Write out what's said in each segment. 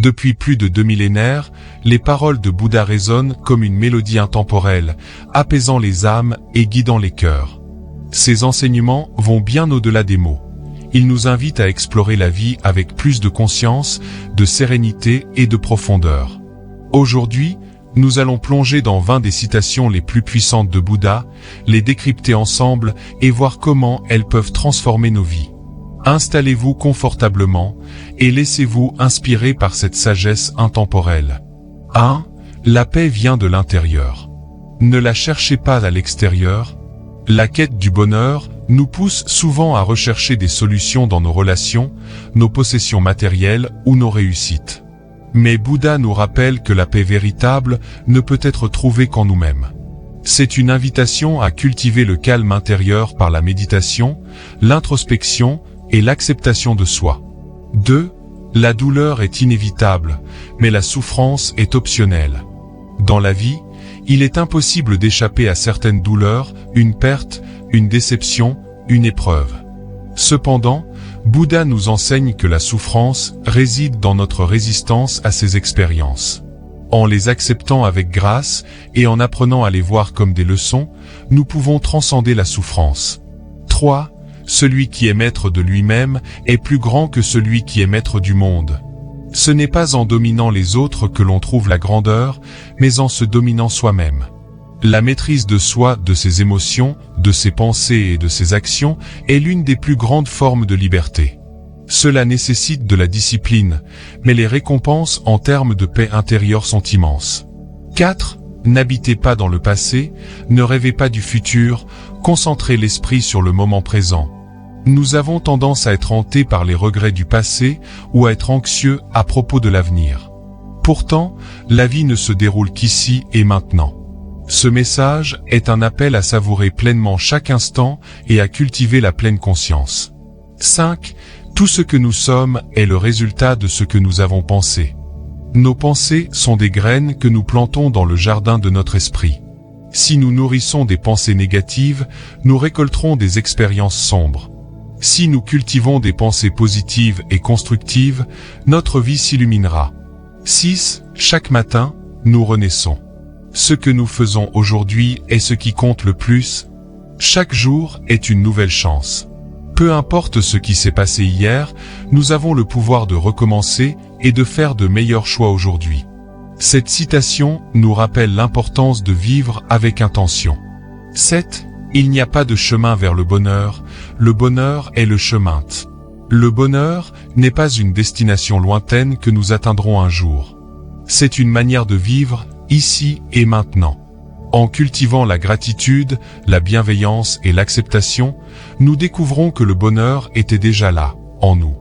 Depuis plus de 2 millénaires, les paroles de Bouddha résonnent comme une mélodie intemporelle, apaisant les âmes et guidant les cœurs. Ces enseignements vont bien au-delà des mots. Ils nous invitent à explorer la vie avec plus de conscience, de sérénité et de profondeur. Aujourd'hui, nous allons plonger dans 20 des citations les plus puissantes de Bouddha, les décrypter ensemble et voir comment elles peuvent transformer nos vies. Installez-vous confortablement et laissez-vous inspirer par cette sagesse intemporelle. 1. La paix vient de l'intérieur. Ne la cherchez pas à l'extérieur. La quête du bonheur nous pousse souvent à rechercher des solutions dans nos relations, nos possessions matérielles ou nos réussites. Mais Bouddha nous rappelle que la paix véritable ne peut être trouvée qu'en nous-mêmes. C'est une invitation à cultiver le calme intérieur par la méditation, l'introspection et l'acceptation de soi. 2. La douleur est inévitable, mais la souffrance est optionnelle. Dans la vie, il est impossible d'échapper à certaines douleurs, une perte, une déception, une épreuve. Cependant, Bouddha nous enseigne que la souffrance réside dans notre résistance à ces expériences. En les acceptant avec grâce et en apprenant à les voir comme des leçons, nous pouvons transcender la souffrance. 3. Celui qui est maître de lui-même est plus grand que celui qui est maître du monde. Ce n'est pas en dominant les autres que l'on trouve la grandeur, mais en se dominant soi-même. La maîtrise de soi, de ses émotions, de ses pensées et de ses actions est l'une des plus grandes formes de liberté. Cela nécessite de la discipline, mais les récompenses en termes de paix intérieure sont immenses. 4. N'habitez pas dans le passé, ne rêvez pas du futur, concentrez l'esprit sur le moment présent. Nous avons tendance à être hantés par les regrets du passé ou à être anxieux à propos de l'avenir. Pourtant, la vie ne se déroule qu'ici et maintenant. Ce message est un appel à savourer pleinement chaque instant et à cultiver la pleine conscience. 5. Tout ce que nous sommes est le résultat de ce que nous avons pensé. Nos pensées sont des graines que nous plantons dans le jardin de notre esprit. Si nous nourrissons des pensées négatives, nous récolterons des expériences sombres. Si nous cultivons des pensées positives et constructives, notre vie s'illuminera. 6. Chaque matin, nous renaissons. Ce que nous faisons aujourd'hui est ce qui compte le plus. Chaque jour est une nouvelle chance. Peu importe ce qui s'est passé hier, nous avons le pouvoir de recommencer et de faire de meilleurs choix aujourd'hui. Cette citation nous rappelle l'importance de vivre avec intention. 7. Il n'y a pas de chemin vers le bonheur est le chemin. Le bonheur n'est pas une destination lointaine que nous atteindrons un jour. C'est une manière de vivre, ici et maintenant. En cultivant la gratitude, la bienveillance et l'acceptation, nous découvrons que le bonheur était déjà là, en nous.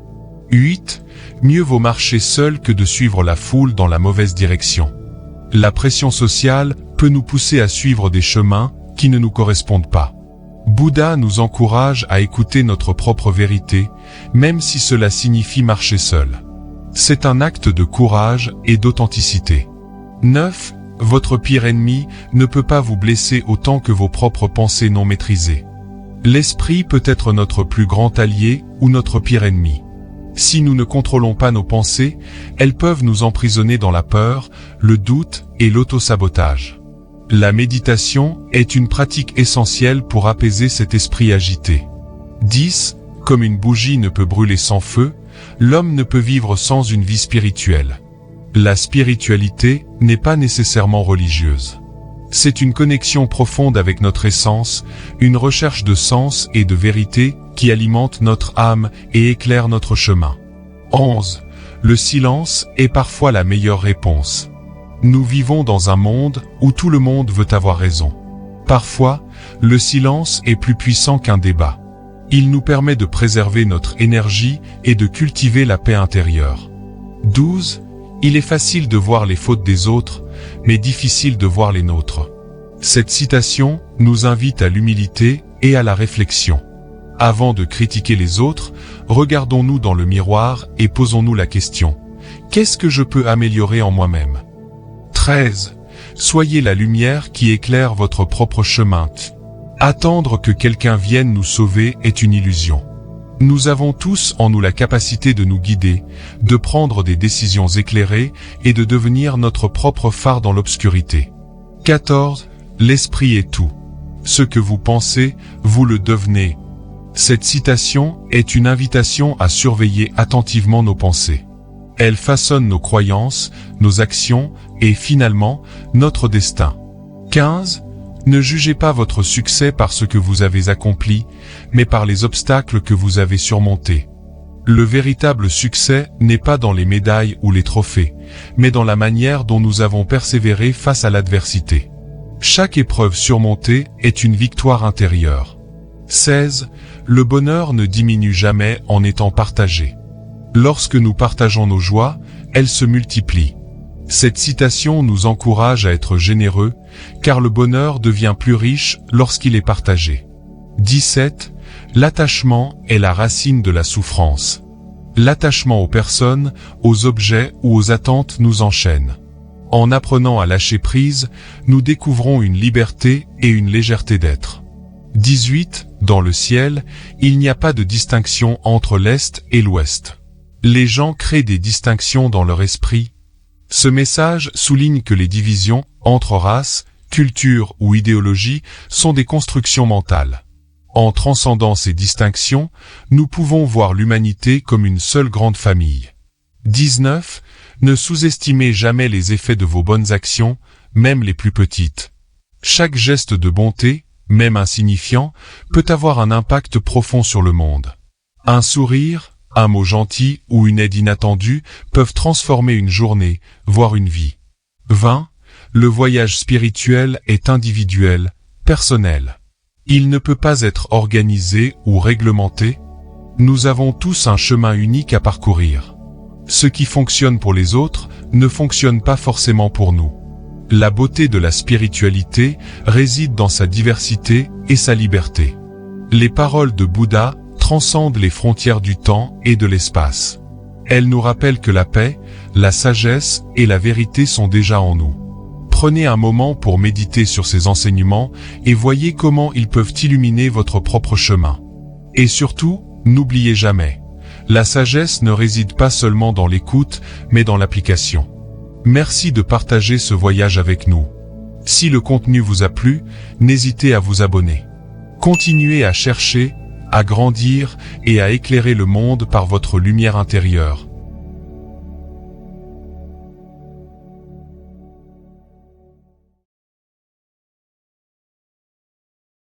8. Mieux vaut marcher seul que de suivre la foule dans la mauvaise direction. La pression sociale peut nous pousser à suivre des chemins qui ne nous correspondent pas. Bouddha nous encourage à écouter notre propre vérité, même si cela signifie marcher seul. C'est un acte de courage et d'authenticité. 9. Votre pire ennemi ne peut pas vous blesser autant que vos propres pensées non maîtrisées. L'esprit peut être notre plus grand allié ou notre pire ennemi. Si nous ne contrôlons pas nos pensées, elles peuvent nous emprisonner dans la peur, le doute et l'auto-sabotage. La méditation est une pratique essentielle pour apaiser cet esprit agité. 10. Comme une bougie ne peut brûler sans feu, l'homme ne peut vivre sans une vie spirituelle. La spiritualité n'est pas nécessairement religieuse. C'est une connexion profonde avec notre essence, une recherche de sens et de vérité qui alimente notre âme et éclaire notre chemin. 11. Le silence est parfois la meilleure réponse. Nous vivons dans un monde où tout le monde veut avoir raison. Parfois, le silence est plus puissant qu'un débat. Il nous permet de préserver notre énergie et de cultiver la paix intérieure. 12. Il est facile de voir les fautes des autres, mais difficile de voir les nôtres. Cette citation nous invite à l'humilité et à la réflexion. Avant de critiquer les autres, regardons-nous dans le miroir et posons-nous la question: qu'est-ce que je peux améliorer en moi-même? 13. Soyez la lumière qui éclaire votre propre chemin. Attendre que quelqu'un vienne nous sauver est une illusion. Nous avons tous en nous la capacité de nous guider, de prendre des décisions éclairées et de devenir notre propre phare dans l'obscurité. 14. L'esprit est tout. Ce que vous pensez, vous le devenez. Cette citation est une invitation à surveiller attentivement nos pensées. Elle façonne nos croyances, nos actions et finalement, notre destin. 15. Ne jugez pas votre succès par ce que vous avez accompli, mais par les obstacles que vous avez surmontés. Le véritable succès n'est pas dans les médailles ou les trophées, mais dans la manière dont nous avons persévéré face à l'adversité. Chaque épreuve surmontée est une victoire intérieure. 16. Le bonheur ne diminue jamais en étant partagé. Lorsque nous partageons nos joies, elles se multiplient. Cette citation nous encourage à être généreux, car le bonheur devient plus riche lorsqu'il est partagé. 17. L'attachement est la racine de la souffrance. L'attachement aux personnes, aux objets ou aux attentes nous enchaîne. En apprenant à lâcher prise, nous découvrons une liberté et une légèreté d'être. 18. Dans le ciel, il n'y a pas de distinction entre l'Est et l'Ouest. Les gens créent des distinctions dans leur esprit. Ce message souligne que les divisions, entre races, cultures ou idéologies, sont des constructions mentales. En transcendant ces distinctions, nous pouvons voir l'humanité comme une seule grande famille. 19. Ne sous-estimez jamais les effets de vos bonnes actions, même les plus petites. Chaque geste de bonté, même insignifiant, peut avoir un impact profond sur le monde. Un sourire, un mot gentil ou une aide inattendue peuvent transformer une journée, voire une vie. 20. Le voyage spirituel est individuel, personnel. Il ne peut pas être organisé ou réglementé. Nous avons tous un chemin unique à parcourir. Ce qui fonctionne pour les autres ne fonctionne pas forcément pour nous. La beauté de la spiritualité réside dans sa diversité et sa liberté. Les paroles de Bouddha transcendent les frontières du temps et de l'espace. Elles nous rappellent que la paix, la sagesse et la vérité sont déjà en nous. Prenez un moment pour méditer sur ces enseignements et voyez comment ils peuvent illuminer votre propre chemin. Et surtout, n'oubliez jamais, la sagesse ne réside pas seulement dans l'écoute, mais dans l'application. Merci de partager ce voyage avec nous. Si le contenu vous a plu, n'hésitez à vous abonner. Continuez à chercher, à grandir et à éclairer le monde par votre lumière intérieure.